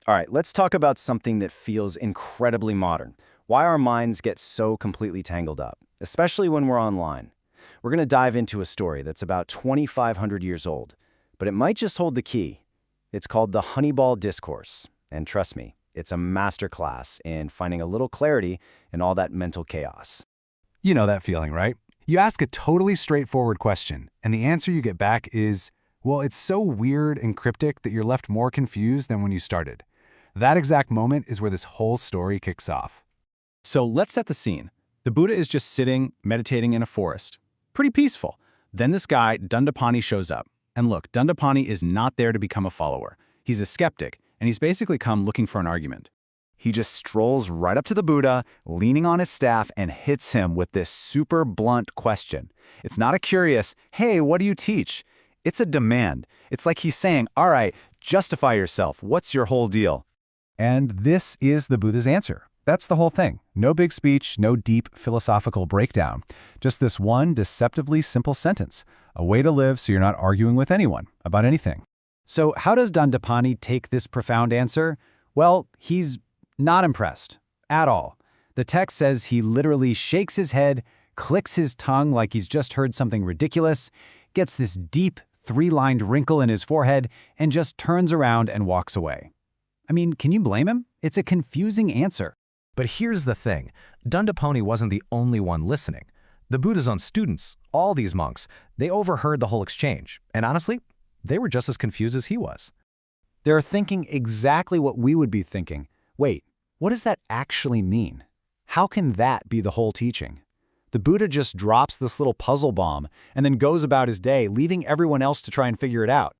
All right, let's talk about something that feels incredibly modern. Why our minds get so completely tangled up, especially when we're online. We're going to dive into a story that's about 2,500 years old, but it might just hold the key. It's called the Honeyball Discourse, and trust me, it's a masterclass in finding a little clarity in all that mental chaos. You know that feeling, right? You ask a totally straightforward question, and the answer you get back is, well, it's so weird and cryptic that you're left more confused than when you started. That exact moment is where this whole story kicks off. So let's set the scene. The Buddha is just sitting, meditating in a forest. Pretty peaceful. Then this guy, Dandapani, shows up. And look, Dandapani is not there to become a follower. He's a skeptic, and he's basically come looking for an argument. He just strolls right up to the Buddha, leaning on his staff, and hits him with this super blunt question. It's not a curious, hey, what do you teach? It's a demand. It's like he's saying, all right, justify yourself. What's your whole deal? And this is the Buddha's answer. That's the whole thing. No big speech, no deep philosophical breakdown. Just this one deceptively simple sentence. A way to live so you're not arguing with anyone about anything. So how does Dandapani take this profound answer? Well, he's not impressed at all. The text says he literally shakes his head, clicks his tongue like he's just heard something ridiculous, gets this deep, three-lined wrinkle in his forehead, and just turns around and walks away. I mean, can you blame him? It's a confusing answer. But here's the thing. Dandapani wasn't the only one listening. The Buddha's own students, all these monks, they overheard the whole exchange. And honestly, they were just as confused as he was. They're thinking exactly what we would be thinking. Wait, what does that actually mean? How can that be the whole teaching? The Buddha just drops this little puzzle bomb and then goes about his day, leaving everyone else to try and figure it out.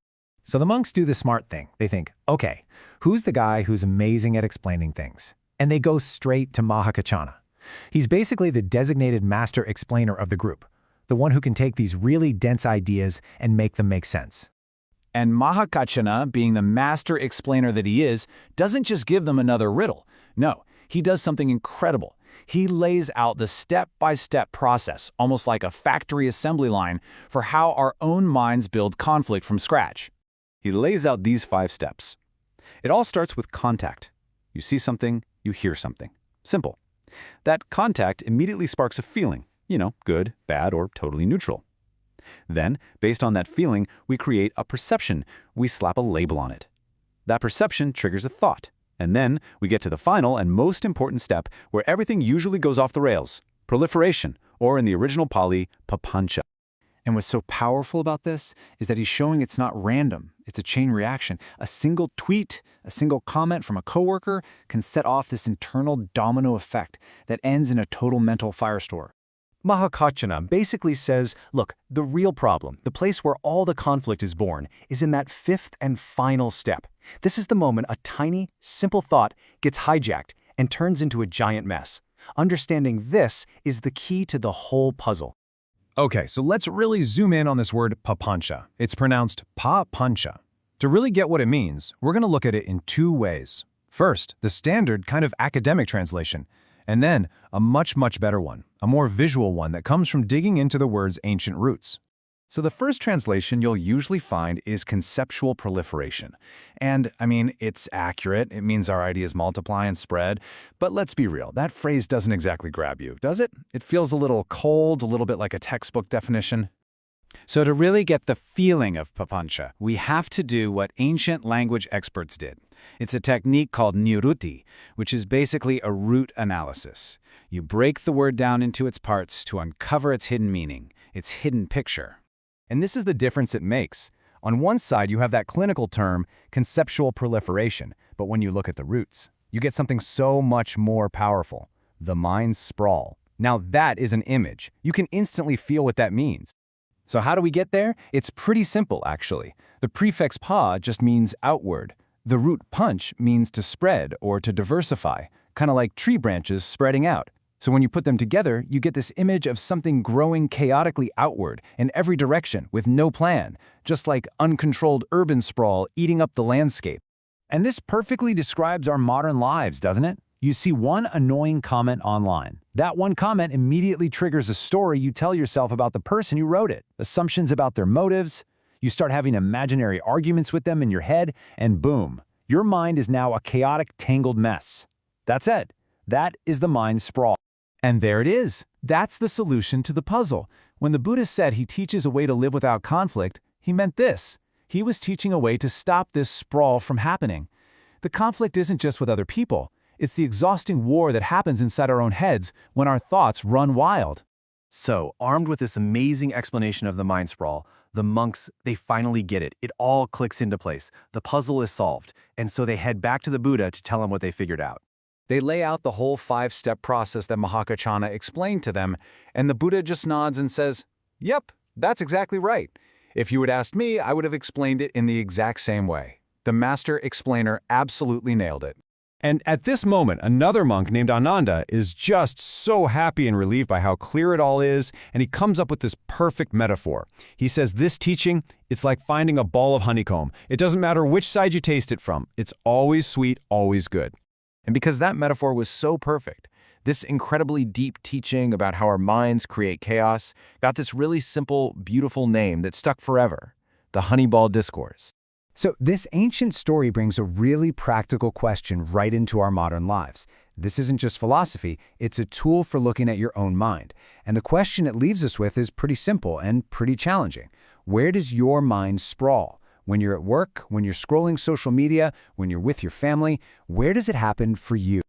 So the monks do the smart thing. They think, okay, who's the guy who's amazing at explaining things? And they go straight to Mahā Kaccāna. He's basically the designated master explainer of the group, the one who can take these really dense ideas and make them make sense. And Mahā Kaccāna, being the master explainer that he is, doesn't just give them another riddle. No, he does something incredible. He lays out the step-by-step process, almost like a factory assembly line, for how our own minds build conflict from scratch. He lays out these 5 steps. It all starts with contact. You see something, you hear something. Simple. That contact immediately sparks a feeling, good, bad, or totally neutral. Then, based on that feeling, we create a perception. We slap a label on it. That perception triggers a thought. And then we get to the final and most important step where everything usually goes off the rails, proliferation, or in the original Pali, papañca. And what's so powerful about this is that he's showing it's not random. It's a chain reaction. A single tweet, a single comment from a coworker can set off this internal domino effect that ends in a total mental firestorm. Mahā Kaccāna basically says, look, the real problem, the place where all the conflict is born, is in that 5th and final step. This is the moment a tiny, simple thought gets hijacked and turns into a giant mess. Understanding this is the key to the whole puzzle. Okay, so let's really zoom in on this word papañca. It's pronounced papañca. To really get what it means, we're going to look at it in 2 ways. First, the standard kind of academic translation, and then a much better one, a more visual one that comes from digging into the word's ancient roots. So the first translation you'll usually find is conceptual proliferation. And, it's accurate. It means our ideas multiply and spread. But let's be real, that phrase doesn't exactly grab you, does it? It feels a little cold, a little bit like a textbook definition. So to really get the feeling of papañca, we have to do what ancient language experts did. It's a technique called niruti, which is basically a root analysis. You break the word down into its parts to uncover its hidden meaning, its hidden picture. And this is the difference it makes. On one side, you have that clinical term, conceptual proliferation, but when you look at the roots, you get something so much more powerful, the mind's sprawl. Now that is an image. You can instantly feel what that means. So how do we get there? It's pretty simple, actually. The prefix pa just means outward. The root punch means to spread or to diversify, kind of like tree branches spreading out. So when you put them together, you get this image of something growing chaotically outward in every direction with no plan, just like uncontrolled urban sprawl eating up the landscape. And this perfectly describes our modern lives, doesn't it? You see one annoying comment online. That one comment immediately triggers a story you tell yourself about the person who wrote it, assumptions about their motives. You start having imaginary arguments with them in your head, and boom, Your mind is now a chaotic, tangled mess. That's it. That is the mind sprawl. And there it is. That's the solution to the puzzle. When the Buddha said he teaches a way to live without conflict, he meant this. He was teaching a way to stop this sprawl from happening. The conflict isn't just with other people. It's the exhausting war that happens inside our own heads when our thoughts run wild. So, armed with this amazing explanation of the mind sprawl, the monks, they finally get it. It all clicks into place. The puzzle is solved. And so they head back to the Buddha to tell him what they figured out. They lay out the whole 5-step process that Mahā Kaccāna explained to them, and the Buddha just nods and says, "Yep, that's exactly right. If you had asked me, I would have explained it in the exact same way." The master explainer absolutely nailed it. And at this moment, another monk named Ānanda is just so happy and relieved by how clear it all is, and he comes up with this perfect metaphor. He says this teaching, it's like finding a ball of honeycomb. It doesn't matter which side you taste it from. It's always sweet, always good. And because that metaphor was so perfect, this incredibly deep teaching about how our minds create chaos got this really simple, beautiful name that stuck forever, the Honeyball Discourse. So this ancient story brings a really practical question right into our modern lives. This isn't just philosophy, it's a tool for looking at your own mind. And the question it leaves us with is pretty simple and pretty challenging. Where does your mind sprawl? When you're at work, when you're scrolling social media, when you're with your family, where does it happen for you?